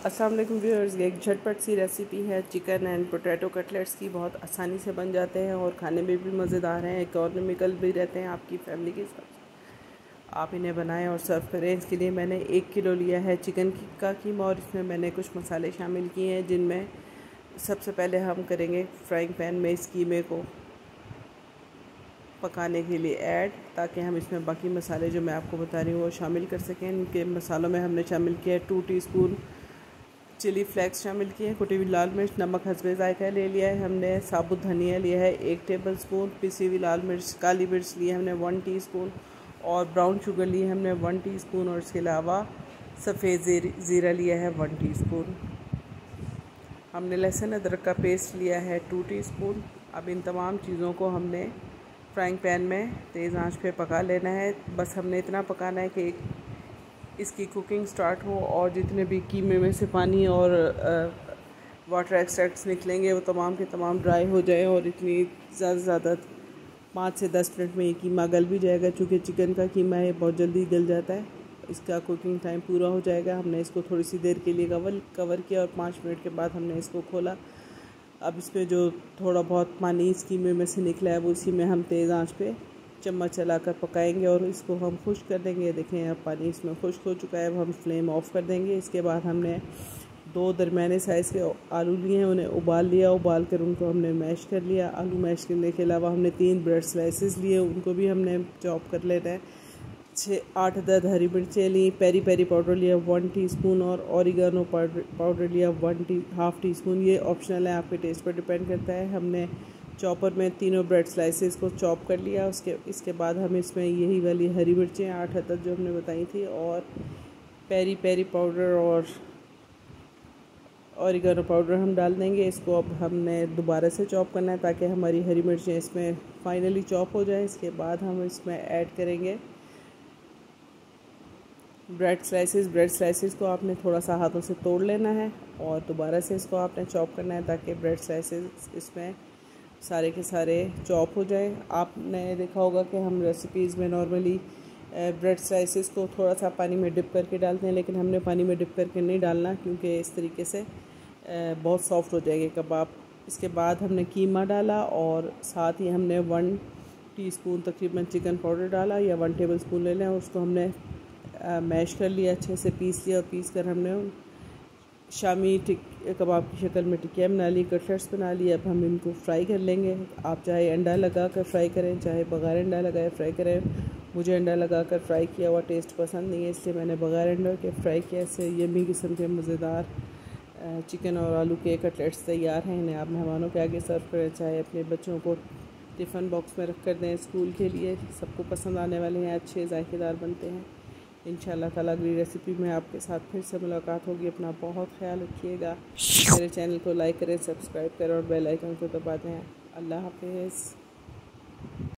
अस्सलाम वालेकुम व्यूअर्स। एक झटपट सी रेसिपी है चिकन एंड पोटैटो कटलेट्स की। बहुत आसानी से बन जाते हैं और खाने में भी मज़ेदार हैं, इकोनॉमिकल भी रहते हैं आपकी फैमिली के साथ। आप इन्हें बनाएं और सर्व करें। इसके लिए मैंने 1 किलो लिया है चिकन का कीमा और इसमें मैंने कुछ मसाले शामिल किए हैं, जिनमें सबसे पहले हम करेंगे फ्राइंग पैन में इस कीमे को पकाने के लिए ऐड, ताकि हम इसमें बाकी मसाले जो मैं आपको बता रही हूँ वो शामिल कर सकें। इनके मसालों में हमने शामिल किया है 2 टीस्पून चिली फ्लेक्स शामिल किए हैं, कुटी हुई लाल मिर्च, नमक हस्बे ज़ायका ले लिया है हमने, साबुत धनिया लिया है 1 टेबलस्पून, पिसी हुई लाल मिर्च काली मिर्च ली है हमने 1 टीस्पून और ब्राउन शुगर ली है हमने 1 टीस्पून और इसके अलावा सफ़ेद ज़ीरा लिया है 1 टीस्पून। हमने लहसुन अदरक का पेस्ट लिया है 2 टीस्पून। अब इन तमाम चीज़ों को हमने फ्राइंग पैन में तेज़ आंच पे पका लेना है। बस हमने इतना पकाना है कि इसकी कुकिंग स्टार्ट हो और जितने भी कीमे में से पानी और वाटर एक्सट्रैक्ट्स निकलेंगे वो तमाम के तमाम ड्राई हो जाए और इतनी ज़्यादा से ज़्यादा 5 से 10 मिनट में ये कीमा गल भी जाएगा। चूँकि चिकन का कीमा है बहुत जल्दी गल जाता है, इसका कुकिंग टाइम पूरा हो जाएगा। हमने इसको थोड़ी सी देर के लिए कवर किया और 5 मिनट के बाद हमने इसको खोला। अब इसमें जो थोड़ा बहुत पानी इस कीमे में से निकला है वो इसी में हम तेज़ आंच पे चम्मच चलाकर पकाएंगे और इसको हम खुश्क कर देंगे। देखें अब पानी इसमें खुश्क हो चुका है। अब हम फ्लेम ऑफ कर देंगे। इसके बाद हमने 2 दरमियाने साइज़ के आलू लिए हैं, उन्हें उबाल लिया। उबाल कर उनको हमने मैश कर लिया। आलू मैश करने के अलावा हमने 3 ब्रेड स्लाइसेस लिए, उनको भी हमने चॉप कर लेना है। 8-10 हरी मिर्चें ली, पेरी पेरी पाउडर लिया 1 टीस्पून और ऑरिगानो पाउडर लिया 1/2 टीस्पून। ये ऑप्शनल है, आपके टेस्ट पर डिपेंड करता है। हमने चॉपर में तीनों ब्रेड स्लाइसेस को चॉप कर लिया। इसके बाद हम इसमें यही वाली हरी मिर्चें 8 जो हमने बताई थी और पेरी पेरी पाउडर और ऑरिगानो पाउडर हम डाल देंगे। इसको अब हमने दोबारा से चॉप करना है ताकि हमारी हरी मिर्चें इसमें फाइनली चॉप हो जाए। इसके बाद हम इसमें ऐड करेंगे ब्रेड स्लाइसेस को आपने थोड़ा सा हाथों से तोड़ लेना है और दोबारा से इसको आपने चॉप करना है ताकि ब्रेड स्लाइसेस इसमें सारे के सारे चॉप हो जाए। आपने देखा होगा कि हम रेसिपीज़ में नॉर्मली ब्रेड स्लाइसेस को थोड़ा सा पानी में डिप करके डालते हैं, लेकिन हमने पानी में डिप करके नहीं डालना क्योंकि इस तरीके से बहुत सॉफ्ट हो जाएंगे कबाब। इसके बाद हमने कीमा डाला और साथ ही हमने 1 टीस्पून तकरीबन चिकन पाउडर डाला या 1 टेबलस्पून ले लें और उसको हमने मैश कर लिया, अच्छे से पीस लिया और पीस कर हमने शामी कबाब की शक्ल में टिक्कियाँ बना ली, कटलेट्स बना ली। अब हम इनको फ्राई कर लेंगे। आप चाहे अंडा लगा कर फ्राई करें, चाहे बगैर अंडा लगाए फ्राई करें। मुझे अंडा लगा कर फ्राई किया हुआ टेस्ट पसंद नहीं है, इसलिए मैंने बगैर अंडा के फ्राई किया। इससे यम्मी किस्म के मज़ेदार चिकन और आलू के कटलेट्स तैयार हैं। इन्हें आप मेहमानों के आगे सर्व करें, चाहे अपने बच्चों को टिफ़िन बॉक्स में रख कर दें स्कूल के लिए। सबको पसंद आने वाले हैं, अच्छे ज़ायकेदार बनते हैं। इंशाअल्लाह ताला अगली रेसिपी में आपके साथ फिर से मुलाकात होगी। अपना बहुत ख्याल रखिएगा। मेरे चैनल को लाइक करें, सब्सक्राइब करें और बेल आइकन को दबा दें। अल्लाह हाफिज़।